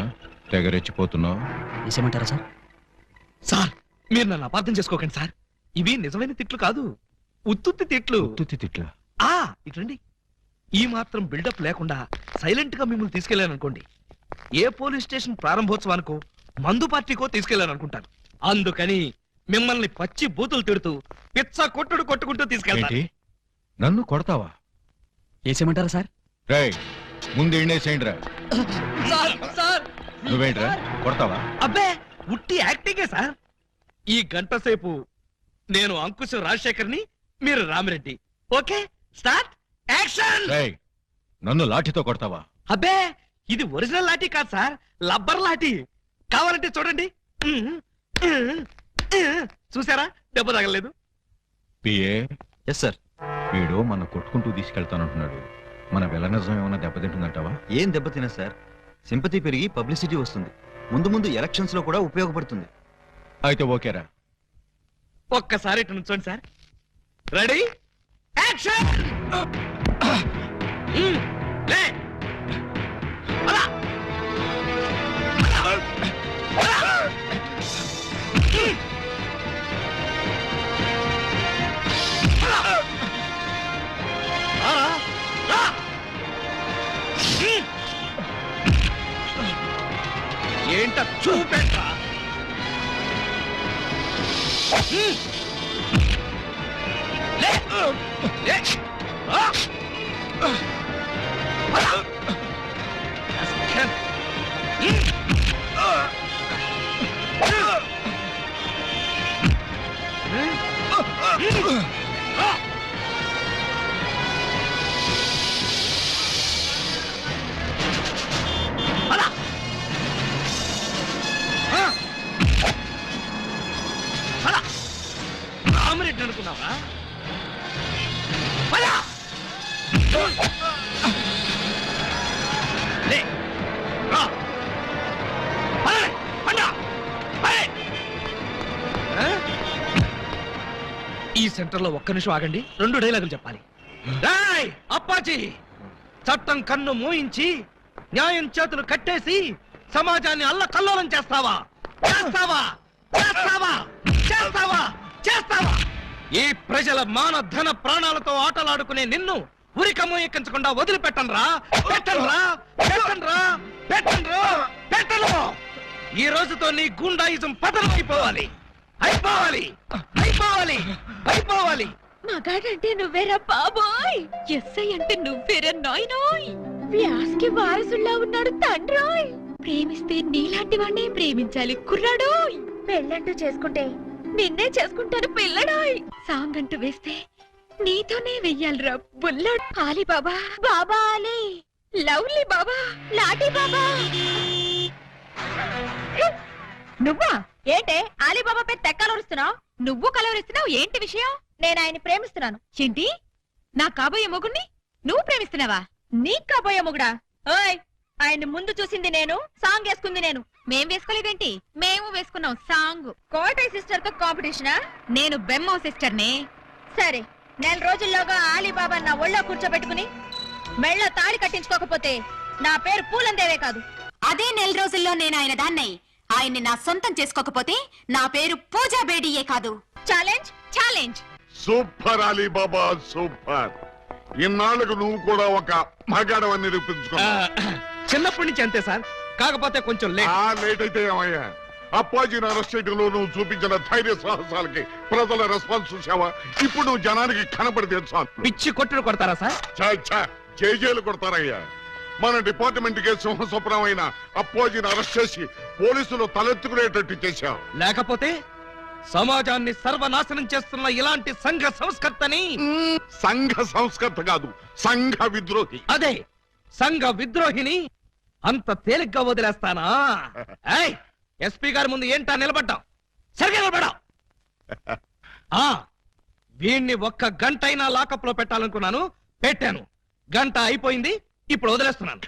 తెగరెచ్చిపోతున్నావు?
వేసేమంటారా సార్?
సార్, మీరు నన్ను అపార్థం చేసుకోకండి సార్. ఇవి నిజమైన తిట్లు కాదు, ఉత్తుత్తి తిట్లు.
ఉత్తుత్తి తిట్లా?
ఇట్లండి. ఈ మాత్రం బిల్డప్ లేకుండా సైలెంట్ గా మిమ్మల్ని తీసుకెళ్లాను అనుకోండి, ఏ పోలీస్ స్టేషన్ ప్రారంభోత్సవానికో మందు పార్టీకో తీసుకెళ్లాను అనుకుంటారు. అందుకని మిమ్మల్ని పచ్చి బూతులు తిడుతూ పిచ్చ కొట్టుకుంటూ తీసుకెళ్తాను.
ఏంటి, నన్ను కొడతావా?
వేసేమంటారా సార్?
రేయ్, ముందు ఎండేసేయండి రా.
సార్
నువ్వేంట్రా కొడతావా?
అబ్బే, ఉట్టి యాక్టింగే సార్. ఈ గంట సేపు నేను అంకుశం రాజశేఖర్ని, మీరు రామిరెడ్డి. Okay, start action.
రేయ్, నన్ను లాఠీతో కొడతావా?
అబ్బే, ఇది ఒరిజినల్ లాఠీ కాదు సార్, లబ్బర్ లాఠీ. కావాలంటే చూడండి. చూసారా, దెబ్బ తగలేదు.
పిఏ.
Yes sir.
వీడు మన కొట్టుకుంటూ తీసుకెళ్తానంటున్నాడు. మన వెలనిజం ఏమైనా దెబ్బతింటుందంటావా?
ఏం దెబ్బతినా సార్, సింపతి పెరిగి పబ్లిసిటీ వస్తుంది. ముందు ముందు ఎలక్షన్స్ లో కూడా ఉపయోగపడుతుంది.
అయితే ఓకేరా.
ఒక్కసారి ఇటు నుంచోండి సార్. Ready action. లే, అలా. ఏంట చూపెట్రా. రామరెడ్డి అనుకున్నావా? ఈ సెంటర్ లో ఒక్క నిమిషం ఆగండి, 2 డైలాగులు చెప్పాలి. రేయ్ అప్పాజీ, చట్టం కన్ను మూయించి న్యాయం చేతులు కట్టేసి సమాజాన్ని అల్లకల్లోలం చేస్తావా? చేస్తావా చేస్తావా చేస్తావా చేస్తావా ఈ ప్రజల మాన ధన ప్రాణాలతో ఆటలాడుకునే నిన్ను ఉరికమ్ము ఎక్కించకుండా వదిలిపెట్టనురా పెట్టనురా పెట్టనురా పెట్టనురా పెట్టను ఈ రోజుతో నీ గుండాయిజం పతనం అయిపోవాలి అయిపోవాలి అయిపోవాలి అయిపోవాలి
మగాడంటే నువ్వేరా బాబోయ్, ఎస్ఐ అంటే నువ్వేరా నాయనోయ్, వ్యాస్కి వారసుల్లా ఉన్నాడు తండ్రోయ్. ప్రేమిస్తే నీలాంటి వాడినే ప్రేమించాలి కుర్రాడోయ్. పెళ్ళంటూ చేసుకుంటే నిన్నే చేసుకుంటాను పిల్లడోయ్. సాంగ్ అంటూ వేస్తే నీతోనే వెయ్యాలిరా బుల్లడ్. ఆలి బాబా బాబా ఆలి, లవ్లీ బాబా లాటి బాబా. నువ్వా ఏంటే ఆలీబాబా పేరు తెక్కలరుస్తున్నావు? నువ్వు కలవరిస్తున్నావు ఏంటి విషయం? నేను ఆయన్ని ప్రేమిస్తున్నాను. ఏంటి? నా కాబోయే మొగుణ్ణి నువ్వు ప్రేమిస్తున్నావా? నీ కాబోయే మొగుడా? ఓయ్, ఆయన్ని ముందు చూసింది నేను, సాంగ్ వేసుకుంది నేను. మేం వేసుకోలేదేంటి? మేము వేసుకున్నాం సాంగ్. కోటై సిస్టర్ తో కాంపిటీషనా? నేను బెమ్మో సిస్టర్ నే. సరే, నెల రోజుల్లోగా ఆలీబాబా నా ఒళ్ళో కూర్చోబెట్టుకుని మెళ్ళ తాళి కట్టించుకోకపోతే నా పేరు పూలందేవే కాదు.
అదే నెల రోజుల్లో నేను ఆయన దాన్నై ఆయన్ని నా సొంతం చేసుకోకపోతే నా పేరు పూజా బేడియే కాదు.
Challenge challenge.
Super Alibaba super. ఇన్నాళ్ళకు నువ్వు కూడా ఒక మగాడవని నిరూపించుకున్నా.
చిన్నప్పటి నుంచి అంతే సార్, కాకపోతే కొంచెం
లేట్ అయితే ఏమయ్యా? అప్పాజీని అరెస్ట్ చేయడంలో నువ్వు చూపించిన ధైర్య సాహసాలకి ప్రజల రెస్పాన్స్ చూసావా? ఇప్పుడు నువ్వు జనానికి కనపడితే
పిచ్చి కొట్టుడు కొడతారా సార్?
జైలు కొడతారయ్యా. మన డిపార్ట్మెంట్ కే సింహస్వప్నమైన అప్పాజీని అరెస్ట్ చేసి పోలీసులు తలెత్తుకునేటట్టు చేశావు.
లేకపోతే సమాజాన్ని సర్వనాశనం చేస్తున్న ఇలాంటి సంఘ సంస్కర్తని.
సంఘ సంస్కర్త కాదు, సంఘ విద్రోహి.
అదే సంఘ విద్రోహిని అంత తేలిగ్గా వదిలేస్తానా? ఎస్పీ గారి ముందు ఏంటా నిలబడ్డాం? సరిగా నిలబడ్డాం. వీణ్ణి ఒక్క గంట అయినా లాకప్ లో పెట్టాలనుకున్నాను, పెట్టాను. గంట అయిపోయింది, ఇప్పుడు వదిలేస్తున్నాను.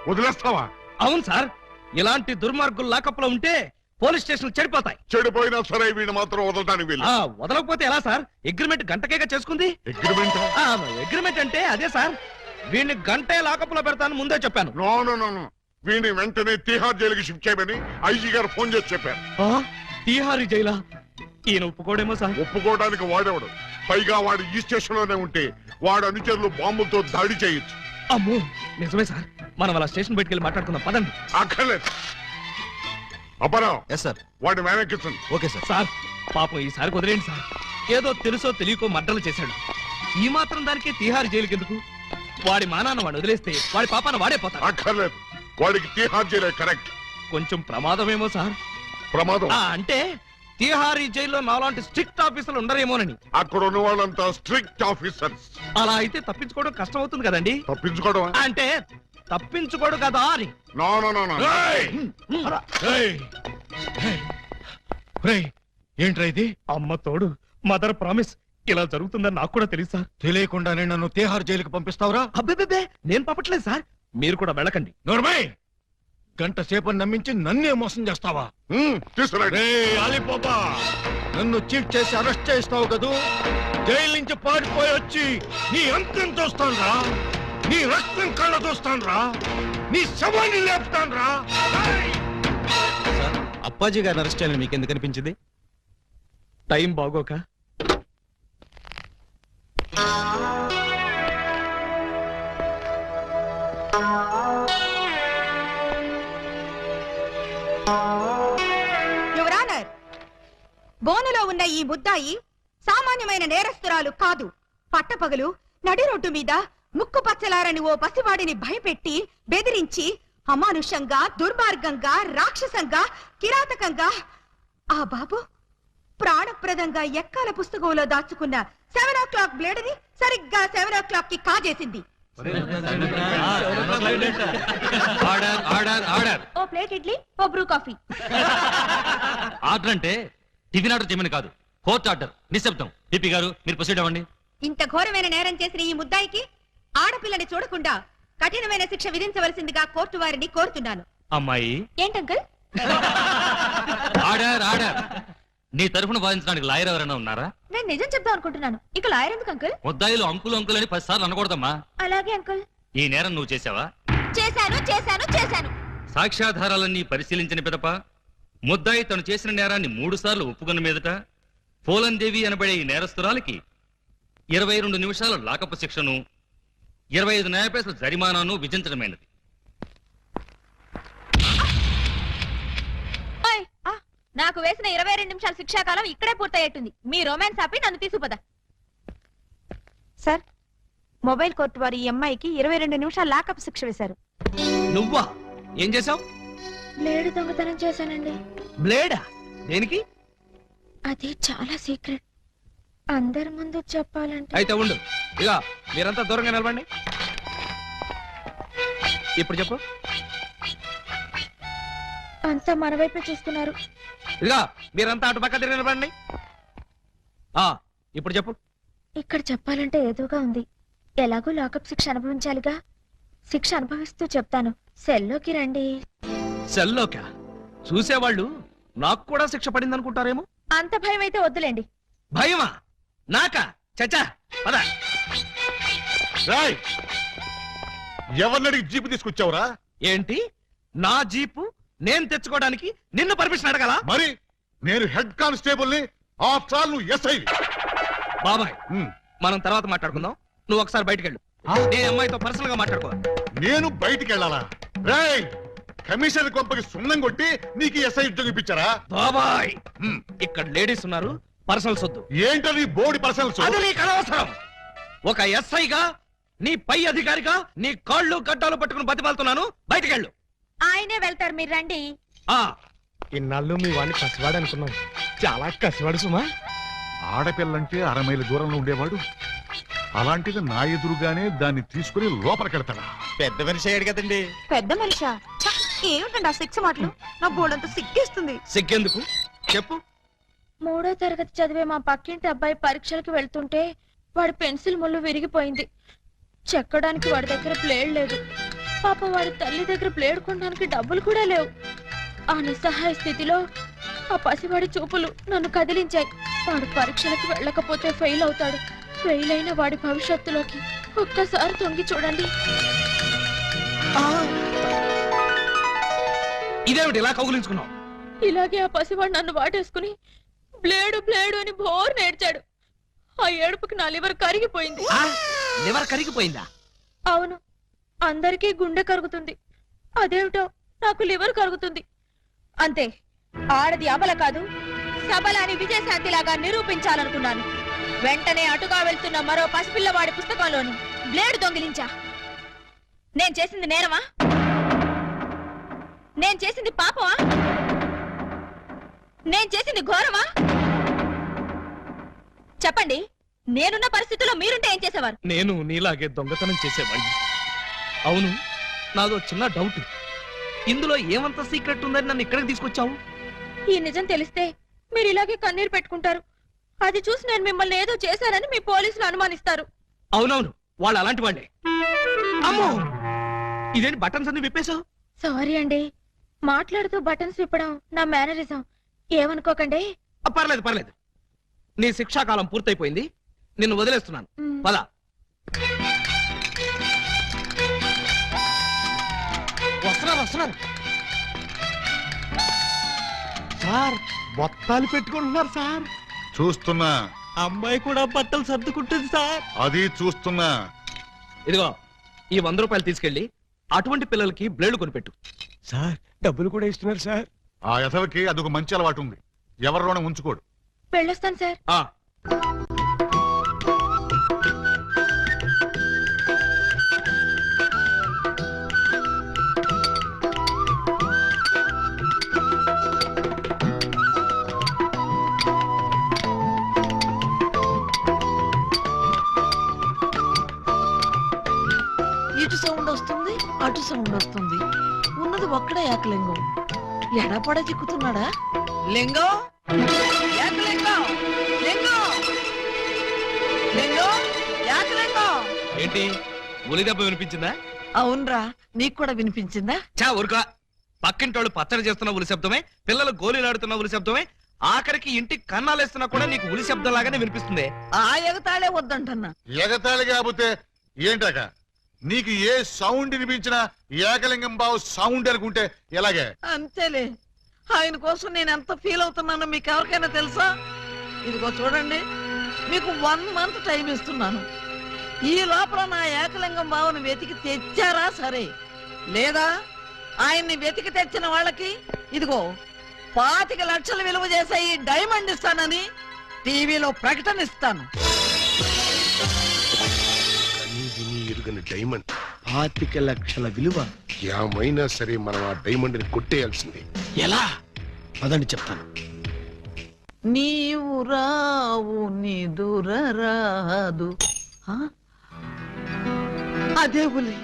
వదిలేస్తావా?
అవును సార్, ఇలాంటి దుర్మార్గులు లాకప్ లో ఉంటే పోలీస్ స్టేషన్ చెడిపోతాయి.
చెడిపోయినా సరే వీడిని మాత్రం వదలడానికి వీలు.
వదలకపోతే ఎలా సార్? అగ్రిమెంట్ గంటకేగా చేసుకుంది. అగ్రిమెంట్ అంటే అదే సార్. వీడిని గంటే లాకప్ లో పెడతాను ముందే చెప్పాను.
నో, వీడిని వెంటనే తిహార్ జైలుకి షిఫ్ట్ చేయమని ఐజీ గారు ఫోన్ చేసి చెప్పారు.
తిహారీ జైలా? ఈయన ఒప్పుకోడేమో సార్.
ఒప్పుకోవడానికి వాడేవాడు. పైగా వాడు ఈ స్టేషన్ లోనే ఉంటే వాడు అనుచరులు బాంబులతో దాడి చేయొచ్చు.
అమ్మో, నిజమే సార్. మనం అలా స్టేషన్ బయటికి వెళ్ళి మాట్లాడుకుందాం పదండి.
అక్కర్లేదు. అపరావు
సార్,
వాడి మేనకిస్తుంది.
Okay sir.
సార్ పాపం ఈసారి వదిలేండి సార్. ఏదో తెలుసో తెలియకో మర్డర్లు చేశాడు. ఈ మాత్రం దానికి తిహార్ జైలుకి ఎందుకు? వాడి మానాన్ని వాడు వదిలేస్తే వాడి పాపాన వాడే పోతాడు.
అక్కర్లేదు, వాడికి తిహార్ జైలే కరెక్ట్.
కొంచెం ప్రమాదమేమో సార్.
ప్రమాదం
అంటే తిహారీ జైల్లో నాలాంటి స్ట్రిక్ట్ ఆఫీసర్లు ఉండరేమోనని.
అక్కడ ఉన్న వాళ్ళంతా స్ట్రిక్ట్ ఆఫీసర్స్.
అలా అయితే తప్పించుకోవడం కష్టం అవుతుంది కదండి.
తప్పించుకోవడం
అంటే తప్పించుకోడు కదా అని.
ఏంట్రా ఇది?
అమ్మ తోడు, మదర్ ప్రామిస్. ఇలా జరుగుతుందని నాకు కూడా తెలుసు సార్.
తెలియకుండానే నన్ను తిహార్ జైలుకి పంపిస్తావురా?
అబ్బే, నేను పంపట్లేదు సార్. మీరు కూడా వెళ్ళకండి.
నోర్మై, గంట సేపు నమ్మించి నన్నే మోసం చేస్తావా? అలీబాబా, నన్ను చీట్ చేసి అరెస్ట్ చేస్తావు కదూ? జైలు నుంచి పారిపోయి వచ్చి నీ అంతం చూస్తాను రా, నీ రక్తం కళ్ళ చూస్తాను రా, నీ శవాన్ని లేపుతాను రా.
అప్పాజీ గారిని అరెస్ట్ చేయాలని మీకు ఎందుకు అనిపించింది?
టైం బాగోక.
యువరానర్, బోనులో ఉన్న ఈ ముద్దాయి సామాన్యమైన నేరస్తురాలు కాదు. పట్టపగలు నడి రోడ్డు మీద ముక్కు పచ్చలారని ఓ పసివాడిని భయపెట్టి బెదిరించి అమానుషంగా, దుర్మార్గంగా, రాక్షసంగా, కిరాతకంగా ఆ బాబు ప్రాణప్రదంగా ఎక్కాల పుస్తకంలో దాచుకున్న 7 o'clock బ్లేడ్ ని సరిగ్గా 7 o'clock కి కాజేసింది. ఓ ప్లేట్ ఇడ్లీ, ఓ బ్రూ కాఫీ.
ఆర్డర్ అంటే టిఫిన్ ఆర్డర్ చేయమని కాదు, కోర్ట్ ఆర్డర్. నిశ్శబ్దం. పిపి గారు, మీరు ప్రొసీడ్ అవ్వండి.
ఇంత ఘోరమైన నేరం చేసిన ఈ ముద్దాయికి ఆడపిల్లని చూడకుండా కఠినమైన శిక్ష విధించవలసిందిగా కోర్టు వారిని కోరుతున్నాను.
అమ్మాయి
ఏంటంకల్?
Order order. నీ తరఫున వాదించడానికి లాయర్ ఎవరైనా ఉన్నారా?
నేను నిజం చెప్దాం అనుకుంటున్నాను. ఇక లాయర్ ఎందుకు అంకుల్?
ముద్దాయిలు అంకులు అంకుల్ అని 10 సార్లు అనకూడదమ్మా.
అలాగే అంకుల్.
ఈ నేరం నువ్వు చేసావా?
చేశాను చేశాను చేశాను.
సాక్ష్యాధారాలన్నీ పరిశీలించిన పిదప ముద్దాయి తను చేసిన నేరాన్ని 3 సార్లు ఒప్పుకున్న మీదట పోలందేవి అనబడే ఈ నేరస్తురాలికి 22 నిమిషాల లాకపు శిక్షను 25 న్యాయ పైసల జరిమానాను విధించడమైనది.
ఓయ్, నాకు వేసిన 22 నిమిషాల శిక్షాకాలం ఇక్కడే పూర్తయ్యేట్టుంది. మీ రొమాన్స్ ఆపి నన్ను తీసుకుపద.
సార్, మొబైల్ కోర్టు వారు ఈ అమ్మాయికి 22 నిమిషాలు లాకప్ శిక్ష వేశారు.
నువ్వా? ఏం చేసావు?
బ్లేడు దొంగతనం చేశానండి.
బ్లేడా? దేనికి?
అది చాలా సీక్రెట్. అందరి ముందు చెప్పాలంటే.
అయితే ఉండు. ఇక మీరంతా దూరంగా నిలబండి. ఇప్పుడు చెప్పు.
అంతా మన వైపే చూస్తున్నారు.
ఇక మీరంతా అటు పక్క తిరిగి నిలబండి. ఇప్పుడు చెప్పు.
ఇక్కడ చెప్పాలంటే ఏదోగా ఉంది. ఎలాగో లాకప్ శిక్ష అనుభవించాలిగా. శిక్ష అనుభవిస్తూ చెప్తాను. సెల్లోకి రండి.
సెల్లోకా? చూసేవాళ్ళు నాకు కూడా శిక్ష పడింది అనుకుంటారేమో.
అంత భయం అయితే వద్దులేండి.
భయమా? నాకా? చచ్చా పద.
ఎవరిని అడిగి జీపు తీసుకొచ్చావురా?
ఏంటి? నా జీపు నేను తెచ్చుకోవడానికి నిన్ను పర్మిషన్ అడగాల?
మరి నేను హెడ్ కానిస్టేబుల్ ని. ఆఫ్టర్ ఆల్ నువ్వు ఎస్ఐ.
బాబాయ్, మనం తర్వాత మాట్లాడుకుందాం. నువ్వు ఒకసారి బయటికి వెళ్ళు. నేను అమ్మాయితో పర్సనల్ గా మాట్లాడుకో.
నేను బయటికి వెళ్ళాలా? రేయ్, కమిషనర్ కొంపకి సున్నం కొట్టి నీకు ఎస్ఐ ఉద్యోగం ఇప్పించారా?
బాబాయ్, ఇక్కడ లేడీస్ ఉన్నారు. పర్సనల్ సొద్దు.
ఏంటో నీ బోడి పర్సనల్స్?
అది నీకు అనవసరం. ఒక ఎస్ఐగా, నీ పై అధికారిగా నీ కాళ్ళు గడ్డాలు పట్టుకుని బతిమాలుతున్నాను. బయటికి వెళ్ళు.
ఆయనే వెళ్తారు, మీరు రండి.
ఇన్నాళ్ళు మీ వాడిని కసివాడు అనుకున్నాం. చాలా కసివాడు సుమా.
ఆడపిల్లంటే 6 మైళ్ళ దూరంలో ఉండేవాడు. అలాంటిది నా ఎదురుగానే దాన్ని తీసుకుని లోపలికెడతాడా?
పెద్ద మనిషి అయ్యాడు కదండి.
పెద్ద మనిషా? ఏమిటండి ఆ శిక్ష మాటలు? నా బోర్డంత సిగ్గేస్తుంది.
సిగ్గెందుకు చెప్పు.
3వ తరగతి చదివే మా పక్కింటి అబ్బాయి పరీక్షలకు వెళ్తుంటే వాడి పెన్సిల్ ముళ్ళు విరిగిపోయింది. చెక్కడానికి వాడి దగ్గర ప్లేడ్ లేదు. పాప వాడి తల్లి దగ్గర ప్లేడ్ కొనడానికి డబ్బులు కూడా లేవు. ఆ నిస్సహాయ స్థితిలో ఆ పసివాడి చూపులు నన్ను కదిలించాయి. వాడు పరీక్షలకు వెళ్ళకపోతే ఫెయిల్ అవుతాడు. ఫెయిల్ అయిన వాడి భవిష్యత్తులోకి ఒక్కసారి తొంగి చూడండి.
ఇదేమిటి ఇలా కౌగులించుకున్నావు?
ఇలాగే ఆ పసివాడు నన్ను వాటేసుకుని బ్లేడు బ్లేడు అని బోర్ నేర్చాడు. ఆ ఏడుపుకి నా లివర్ కరిగిపోయింది.
లివర్ కరిగిపోయిందా?
అవును, అందరికీ గుండె కరుగుతుంది. అదేమిటో నాకు లివర్ కరుగుతుంది. అంతే. ఆడది అబల కాదు, సబల అని విజయశాంతిలాగా నిరూపించాలనుకున్నాను. వెంటనే అటుగా వెళ్తున్న మరో పసిపిల్లవాడి పుస్తకంలోని బ్లేడు దొంగిలించా. నేను చేసింది నేరమా? నేను చేసింది పాపమా? నేను చేసింది ఘోరమా? చెప్పండి. నేనున్న పరిస్థితుల్లో మీరుంటే ఏం చేసేవారు?
నేను నీలాగే దొంగతనం చేసేవాడిని. అవును, నాదో చిన్న డౌట్. ఇందులో ఏమంత సీక్రెట్ ఉందని నన్ను ఇక్కడికి తీసుకొచ్చావు?
ఈ నిజం తెలిస్తే మీరు ఇలాగే కన్నీరు పెట్టుకుంటారు. అది చూసి నేను మిమ్మల్ని ఏదో చేశానని మీ పోలీసులు అనుమానిస్తారు.
అవునవును, వాళ్ళు అలాంటి వాళ్ళే. అమ్మో, ఇదేంటి బటన్స్ అన్ని విప్పేశావు?
సారీ అండి. మాట్లాడుతూ బటన్స్ విప్పడం నా మేనరిజం. ఏమనుకోకండి.
పర్లేదు పర్లేదు. నీ శిక్షాకాలం పూర్తయిపోయింది. నిన్ను వదిలేస్తున్నాను. పద. వస్తున్నారు.
సార్, బొత్తాలు పెట్టుకుంటున్నారు సార్.
చూస్తున్నా.
అమ్మాయి కూడా బట్టలు సర్దుకుంటుంది సార్.
అది చూస్తున్నా.
ఇదిగో, ఈ 100 రూపాయలు తీసుకెళ్లి అటువంటి పిల్లలకి బ్లేడ్లు కొనిపెట్టు.
సార్, డబ్బులు కూడా ఇస్తున్నారు సార్.
ఆ యథవకి అదొక మంచి అలవాటు ఉంది. ఎవరిలోనే ఉంచుకోడు.
వెళ్ళొస్తాను సార్.
ఇటు సౌండ్ వస్తుంది, అటు సౌండ్ వస్తుంది. ఉన్నది ఒక్కడే ఏకలింగం. ఎడపడ చిక్కుతున్నాడా? లింగం, ఏకలింగం, లింగం, లింగం, ఏకలింగం.
ఏంటి, ఉలి దెబ్బ వినిపించిందా?
అవునరా, నీకు కూడా వినిపించిందా?
చా ఊరుకా. పక్కింటోళ్ళు పచ్చడి చేస్తున్న ఉలి శబ్దమే, పిల్లలు గోళీలాడుతున్న ఉలి శబ్దమే, ఆఖరికి ఇంటికి కన్నాలేస్తున్నా కూడా నీకు ఉలి శబ్దం లాగానే వినిపిస్తుంది.
ఆ ఎగతాళే వద్దంటన్నా.
ఎగతాళి కాకపోతే ఏంటాక? నీకు ఏ సౌండ్ వినిపించినా ఏకలింగం బావు సౌండ్ అనుకుంటే ఎలాగే?
అంతేలే. ఆయన కోసం నేను ఎంత ఫీల్ అవుతున్నానో మీకు ఎవరికైనా తెలుసా? ఇదిగో చూడండి, మీకు 1 మంత్ టైం ఇస్తున్నాను. ఈ లోపల నా ఏకలింగం బావను వెతికి తెచ్చారా సరే, లేదా ఆయన్ని వెతికి తెచ్చిన వాళ్ళకి ఇదిగో 25 లక్షలు విలువ చేసే ఈ డైమండ్ ఇస్తానని టీవీలో ప్రకటన ఇస్తాను.
ఎరుగని డైమండ్
25 లక్షల విలువ.
ఏమైనా సరే మనం ఆ డైమండ్ ని కొట్టేయాల్సిందే.
ఎలా? అదండి చెప్తాను.
నీవు రావు నిదురరాదు. ఆ? అదే బులి,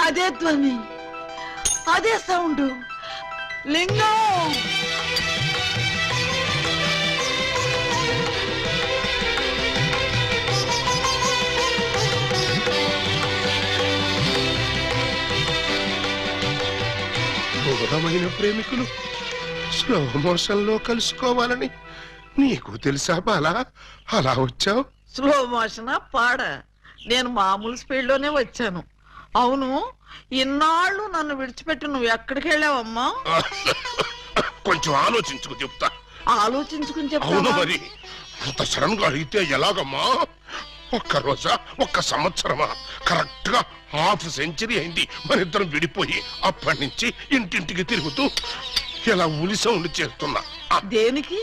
అదే ధ్వని, అదే సౌండ్. లింగం!
బోధమైన ప్రేమికులు స్లో మోషన్ లో కలుసుకోవాలని నీకు తెలుసా బాలా? అలా వచ్చావు.
స్లో మోషన్ పాడ, నేను మామూలు స్పీడ్ లోనే వచ్చాను. అవును, ఇన్నాళ్ళు నన్ను విడిచిపెట్టి నువ్వు ఎక్కడికి వెళ్ళావమ్మా?
కొంచెం ఆలోచించుకు చెప్తా.
ఆలోచించుకుని
అవును
చెప్తావా?
మరి అంత సడన్ గా అడిగితే ఎలాగమ్మా? ఒక్క రోజా, ఒక్క సంవత్సరమా? కరెక్ట్ గా ½ సెంచరీ అయింది మన ఇద్దరం విడిపోయి. అప్పటి నుంచి ఇంటింటికి తిరుగుతూ ఇలా ఉలి సౌండ్ చేస్తున్నా.
దేనికి?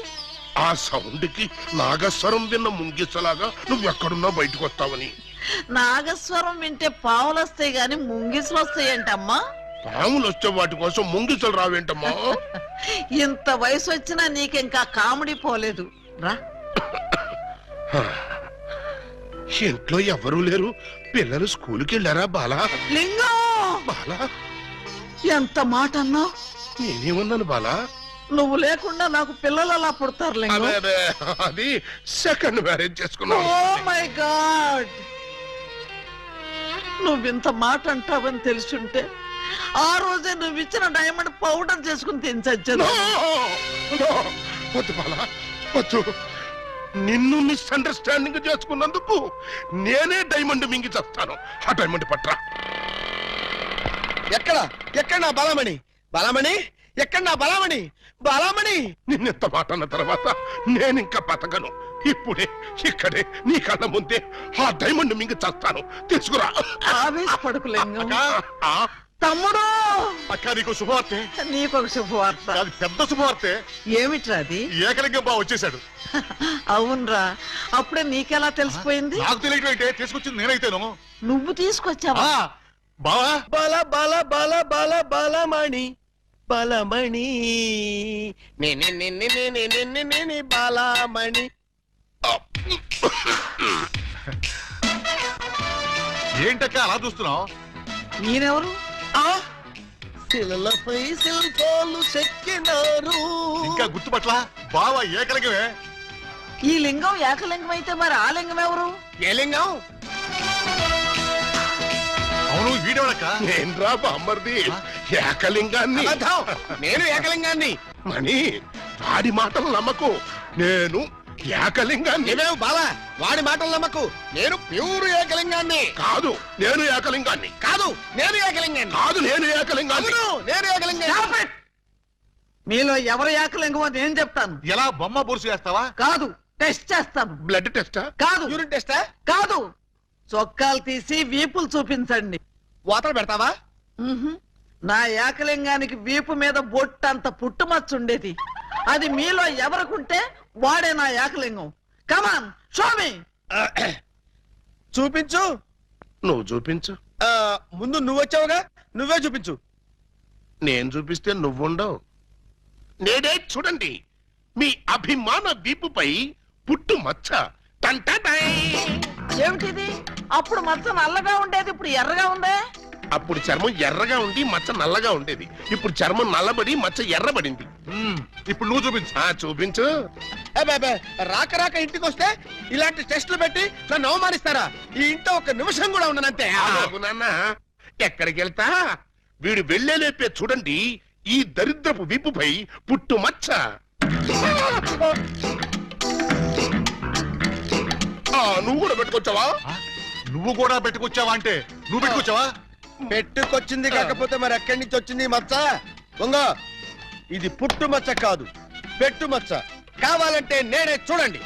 ఆ సౌండ్ కి నాగస్వరం విన్న ముంగిసలాగా నువ్వెక్కడున్నా బయటకు వస్తావని.
నాగస్వరం వింటే పావులు వస్తాయి గాని ముంగిసులు వస్తాయంటమ్మా.
పాములు వచ్చే వాటి కోసం ముంగిసలు రావేంటమ్మా?
ఇంత వయసు వచ్చినా నీకింకా కామెడీ పోలేదు రా.
ఇంట్లో ఎవరూ లేరు, పిల్లలు స్కూల్కి వెళ్ళారా బాలా?
లింగం!
బాలా,
ఎంత మాట అన్నావు?
నేనేమన్నాను బాలా?
నువ్వు లేకుండా నాకు పిల్లలు అలా పుడతారు లింగం.
అదే అదే, అది సెకండ్ మ్యారేజ్ చేసుకున్నావు.
Oh my god! నువ్వింత మాట అంటావని తెలుసుంటే ఆ రోజే నువ్వు ఇచ్చిన డైమండ్ పౌడర్ చేసుకుని తినచచ్చాను.
వద్దు బాలా, వద్దు. నిన్ను మిస్అండర్స్టాండింగ్ చేసుకున్నందుకు నేనే డైమండ్ మింగి చేస్తాను. ఆ డైమండ్ పట్రా.
ఎక్కడ ఎక్కడ నా బలమణి? బలమణి ఎక్కడ నా బలమణి? బలమణి!
నిన్నెంత మాట అన్న తర్వాత నేనింకా బతకను. ఇప్పుడే ఇక్కడే నీ కళ్ళ ముందే ఆ డైమండ్ మింగి చేస్తాను. తీసుకురా.
ఆవేశపడకు లింగం.
ఆ,
తమ్ముడు,
అక్క నీకు శుభవార్తె.
నీకొక శుభవార్త.
అది పెద్ద శుభవార్తె.
ఏమిట్రా అది?
ఏకలింగం బావ వచ్చేసాడు.
అవునరా, అప్పుడే నీకెలా తెలిసిపోయింది?
నాకు తెలియటం ఏంటే, తీసుకొచ్చింది నేనైతేను.
నువ్వు తీసుకొచ్చావా?
బావా,
బల బల బల బల బలమణి బలమణి నేనే బలమణి.
ఏంటక్క అలా చూస్తున్నావు?
నేనెవరు?
శిలలపై శిల్పాలు చెక్కినారు.
ఇంకా గుర్తుపట్ల బావ ఏకలింగమే.
ఈ లింగం ఏకలింగం అయితే మరి ఆ లింగం ఎవరు?
ఏ లింగం?
అవును, వీడెవడక్క?
నేను రా బామ్మర్ది, ఏకలింగాన్ని.
అబద్ధం. నేను ఏకలింగాన్ని.
మణి, వాడి మాటలు నమ్మకు. నేను ఏకలింగాన్ని.
నీవేం బాలా, వాడి మాటలు నమ్మకు. నేను ప్యూర్ ఏకలింగాన్ని.
కాదు, నేను ఏకలింగాన్ని.
కాదు, నేను ఏకలింగాన్ని.
కాదు, నేను ఏకలింగాన్ని.
అవును, నేను ఏకలింగాన్ని.
Stop it! మీలో ఎవరు ఏకలింగమో నేను చెప్తాను.
ఎలా బొమ్మ బొరుసు చేస్తావా?
కాదు, టెస్ట్ చేస్తాను.
బ్లడ్ టెస్టా?
కాదు,
యూరిన్ టెస్టా?
కాదు, చొక్కాలు తీసి వీపులు చూపించండి.
వాతలు పెడతావా?
నా ఏకలింగానికి వీపు మీద బొట్టంత పుట్టుమచ్చ ఉండేది. అది మీలో ఎవరికుంటే వాడే నా ఏకలింగం. కమాన్, షో మీ.
చూపించు.
నువ్వు చూపించు.
ముందు నువ్వు వచ్చావుగా, నువ్వే చూపించు.
నేను చూపిస్తే నువ్వుండవు. నేనే చూడండి, మీ అభిమాన వీపుపై పుట్టు మచ్చ. టంటటై.
ఏమిటిది? అప్పుడు మచ్చ నల్లగా ఉండేది, ఇప్పుడు ఎర్రగా ఉందే.
అప్పుడు చర్మం ఎర్రగా ఉండి మచ్చ నల్లగా ఉండేది. ఇప్పుడు చర్మం నల్లబడి మచ్చ ఎర్రబడింది.
ఇప్పుడు నువ్వు చూపించు.
చూపించు.
రాక రాక ఇంటికి వస్తే ఇలాంటి టెస్టులు పెట్టి నన్ను అవమానిస్తారా? ఈ ఇంట్లో ఒక నిమిషం కూడా ఉండనంతే.
ఆగు నాన్న, ఎక్కడికి వెళ్తా? వీడు వెళ్ళేలేపే చూడండి ఈ దరిద్రపు వీపుపై పుట్టు మచ్చ. నువ్వు కూడా పెట్టుకొచ్చావా?
నువ్వు కూడా పెట్టుకొచ్చావా అంటే నువ్వు పెట్టుకొచ్చావా?
పెట్టుకొచ్చింది కాకపోతే మరి ఎక్కడి నుంచి వచ్చింది మచ్చ? ఇది పుట్టుమచ్చ కాదు, పెట్టుమచ్చ. కావాలంటే నేనే, చూడండి.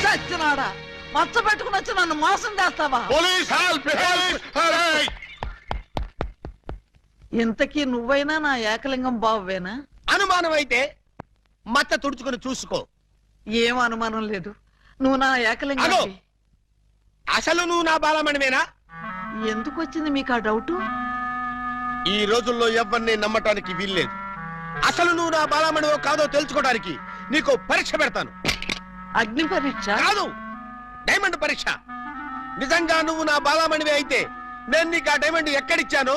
చచ్చినాడా, మచ్చ పెట్టుకుని వచ్చి నన్ను మోసం చేస్తావా?
Police help!
ఇంతకీ నువ్వైనా నా ఏకలింగం బావేనా?
అనుమానం అయితే మచ్చ తుడుచుకుని చూసుకో.
ఏం అనుమానం లేదు, నువ్వు నా ఏకలింగం.
అసలు నువ్వు నా బాలమణివేనా?
ఎందుకు వచ్చింది మీకు ఆ డౌట్?
ఈ రోజుల్లో ఎవరిని నమ్మటానికి వీల్లేదు. అసలు నువ్వు నా బాలమణివో కాదో తెలుసుకోవడానికి నీకు పరీక్ష పెడతాను.
అగ్ని పరీక్ష
కాదు, డైమండ్ పరీక్ష. నిజంగా నువ్వు నా బాలమణివే అయితే నేను నీకు ఆ డైమండ్ ఎక్కడిచ్చానో,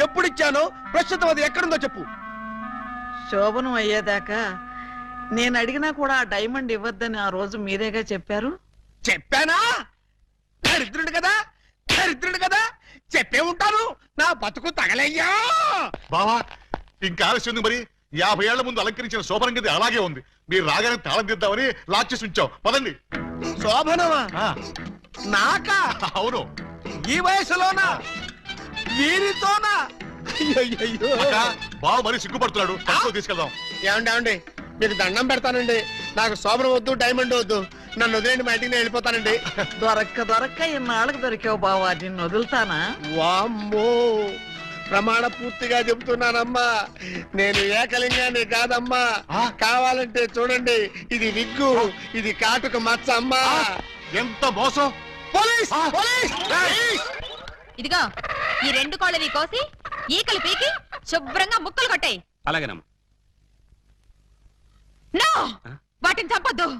ఎప్పుడిచ్చానో, ప్రస్తుతం అది ఎక్కడుందో చెప్పు.
శోభనం అయ్యేదాకా నేను అడిగినా కూడా ఆ డైమండ్ ఇవ్వద్దని ఆ రోజు మీరేగా చెప్పారు.
చెప్పానా? దరిద్రుడు కదా, దరిద్రుడు కదా, చెప్పే ఉంటాను. నా బతుకు తగలయ్యా.
బావా ఇంకా ఆలస్యం మరి 50 ఏళ్ల ముందు అలంకరించిన శోభనం గది అలాగే ఉంది. మీరు రాగానే తాళం తీద్దామని లాక్ చేసి ఉంచాం. పదండి.
శోభనమా? నాకా?
అవును.
ఈ వయసులోనా? వీరితోనా? అయ్యయ్యో.
బావ మరి సిగ్గుపడుతున్నాడు. తీసుకెళ్దాం.
ఏమండి మీకు దండం పెడతానండి. నాకు శోభనం వద్దు, డైమండ్ వద్దు. నన్ను వదిలేండి, మా ఇంటికి నేను వెళ్ళిపోతానండి.
దొరక్క ఇన్నాళ్ళకి దొరికావు బావా, నిన్ను వదులుతానా?
వామ్మో, ప్రమాణ పూర్తిగా చెబుతున్నానమ్మా, నేను ఏకలింగాన్ని కాదమ్మా. కావాలంటే చూడండి, ఇది విగ్గు, ఇది కాటుక మచ్చ అమ్మా.
ఎంత మోసం!
పోలీస్! పోలీస్!
ఇదిగో ఈ 2 కాళ్ళని కోసి ఈకలు పీకి శుభ్రంగా ముక్కలు కొట్టాయి.
అలాగేనమ్మా.
నో, వాటిని చంపొద్దు.